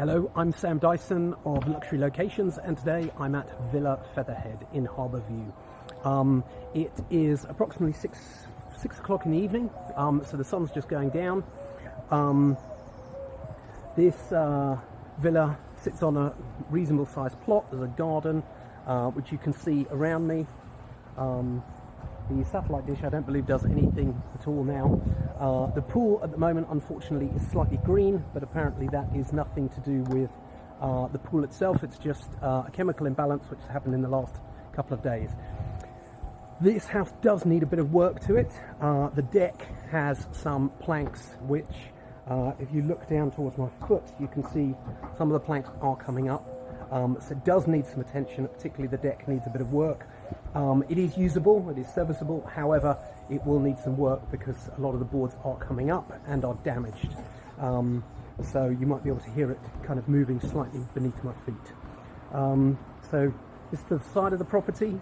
Hello, I'm Sam Dyson of Luxury Locations, and today I'm at Villa Featherhead in Harbour View. It is approximately six o'clock in the evening, so the sun's just going down. This villa sits on a reasonable sized plot. There's a garden, which you can see around me. The satellite dish, I don't believe, does anything at all now. The pool at the moment, unfortunately, is slightly green, but apparently that is nothing to do with the pool itself. It's just a chemical imbalance which has happened in the last couple of days. This house does need a bit of work to it. The deck has some planks which, if you look down towards my foot, you can see some of the planks are coming up. So it does need some attention, particularly the deck needs a bit of work. It is usable, it is serviceable, however, it will need some work because a lot of the boards are coming up and are damaged. So you might be able to hear it kind of moving slightly beneath my feet. So this is the side of the property.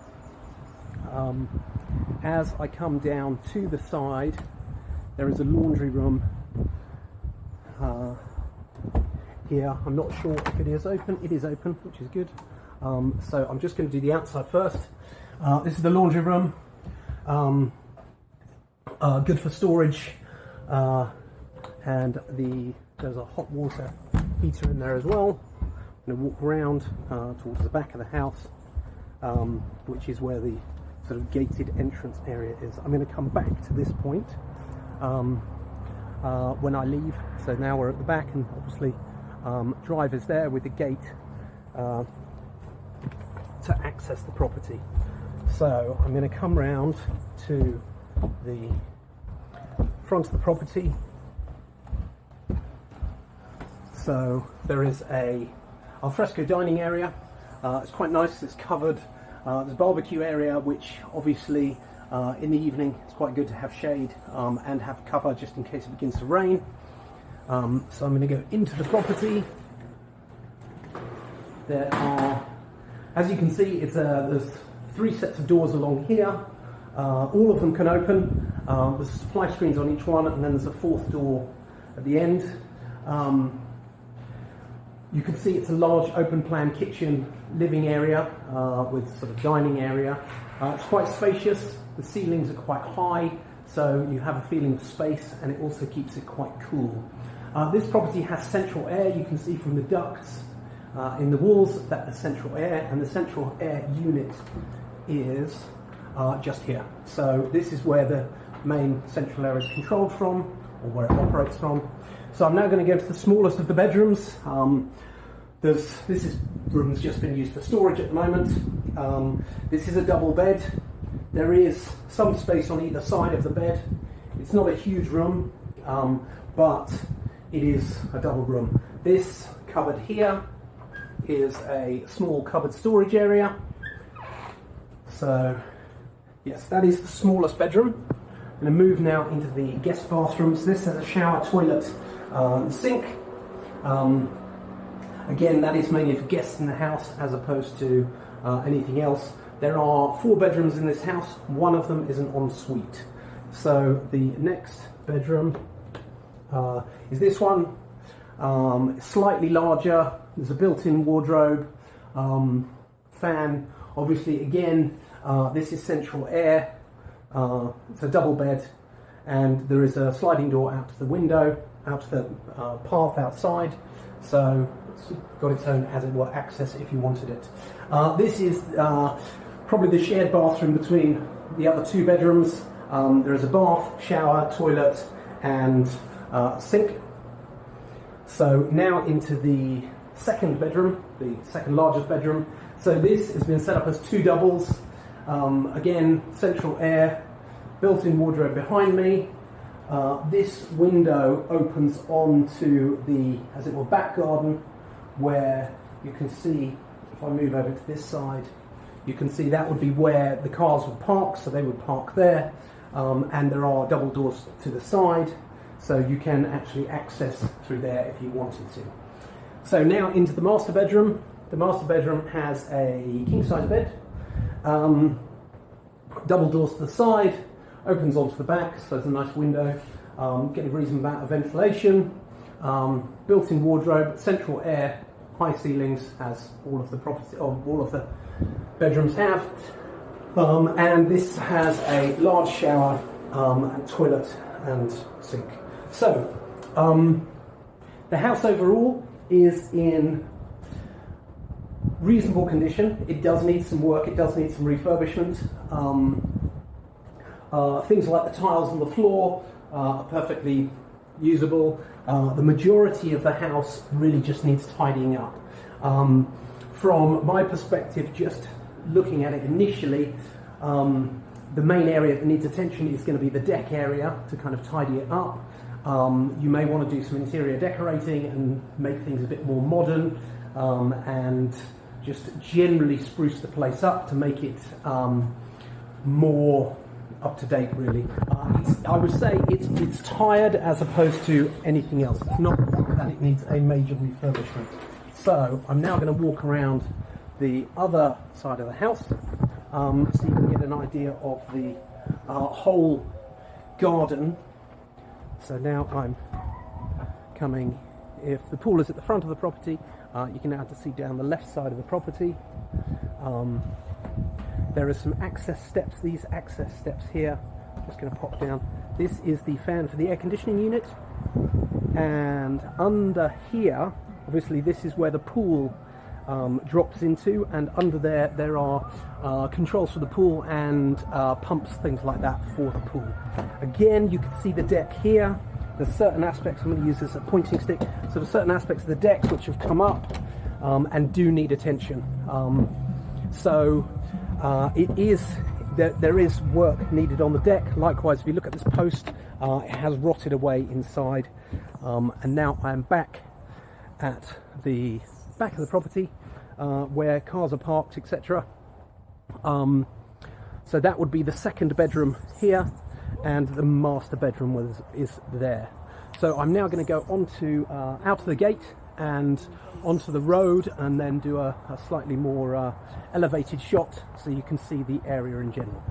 As I come down to the side, there is a laundry room here. I'm not sure if it is open. It is open, which is good. So I'm just going to do the outside first. This is the laundry room, good for storage, and there's a hot water heater in there as well. I'm going to walk around towards the back of the house, which is where the sort of gated entrance area is. I'm going to come back to this point when I leave. So now we're at the back, and obviously driver's there with the gate to access the property. So I'm going to come round to the front of the property. So there is a alfresco dining area. It's quite nice, it's covered. There's a barbecue area, which obviously in the evening it's quite good to have shade and have cover just in case it begins to rain. So I'm going to go into the property. There are, as you can see, there's 3 sets of doors along here. All of them can open. There's fly screens on each one, and then there's a 4th door at the end. You can see it's a large open plan kitchen living area with sort of dining area. It's quite spacious. The ceilings are quite high, so you have a feeling of space, and it also keeps it quite cool. This property has central air. You can see from the ducts in the walls that the central air, and the central air unit is just here. So this is where the main central air is controlled from, or where it operates from. So I'm now going to go to the smallest of the bedrooms. This room's just been used for storage at the moment. This is a double bed. There is some space on either side of the bed. It's not a huge room, but it is a double room. This cupboard here is a small cupboard storage area. So yes, that is the smallest bedroom. I'm going to move now into the guest bathrooms. This has a shower, toilet, sink. Again, that is mainly for guests in the house as opposed to anything else. There are 4 bedrooms in this house. One of them is an ensuite. So the next bedroom is this one. Slightly larger. There's a built-in wardrobe, fan. Obviously, again, this is central air. It's a double bed, and there is a sliding door out to the window, out to the path outside. So it's got its own, as it were, access if you wanted it. This is probably the shared bathroom between the other 2 bedrooms. There is a bath, shower, toilet, and sink. So now into the second bedroom, the second largest bedroom. So this has been set up as 2 doubles. Again, central air, built-in wardrobe behind me. This window opens onto the, as it were, back garden, where you can see, if I move over to this side, you can see that would be where the cars would park, so they would park there. And there are double doors to the side, so you can actually access through there if you wanted to. So now into the master bedroom. The master bedroom has a king-size bed, double doors to the side, opens onto the back, so there's a nice window, get a reasonable amount of ventilation. built-in wardrobe, central air, high ceilings, as all of the property, all of the bedrooms have. And this has a large shower, and toilet and sink. So, the house overall is in reasonable condition. It does need some work, it does need some refurbishment. Things like the tiles on the floor are perfectly usable. The majority of the house really just needs tidying up. From my perspective, just looking at it initially, the main area that needs attention is going to be the deck area to kind of tidy it up. You may want to do some interior decorating and make things a bit more modern, and just generally spruce the place up to make it more up to date, really. I would say it's tired as opposed to anything else. It's not that it needs a major refurbishment. So I'm now going to walk around the other side of the house, so you can get an idea of the whole garden. So now I'm coming, if the pool is at the front of the property, you can now see down the left side of the property. There are some access steps, these access steps here, just going to pop down. This is the fan for the air conditioning unit, and under here, obviously this is where the pool drops into, and under there are controls for the pool and pumps, things like that for the pool. Again, you can see the deck here. There's certain aspects, I'm going to use this as a pointing stick, so there's certain aspects of the deck which have come up and do need attention. There is work needed on the deck. Likewise, if you look at this post, it has rotted away inside. And now I'm back at the back of the property where cars are parked, etc. So that would be the second bedroom here, and the master bedroom is there. So I'm now going to go onto out of the gate and onto the road, and then do a slightly more elevated shot so you can see the area in general.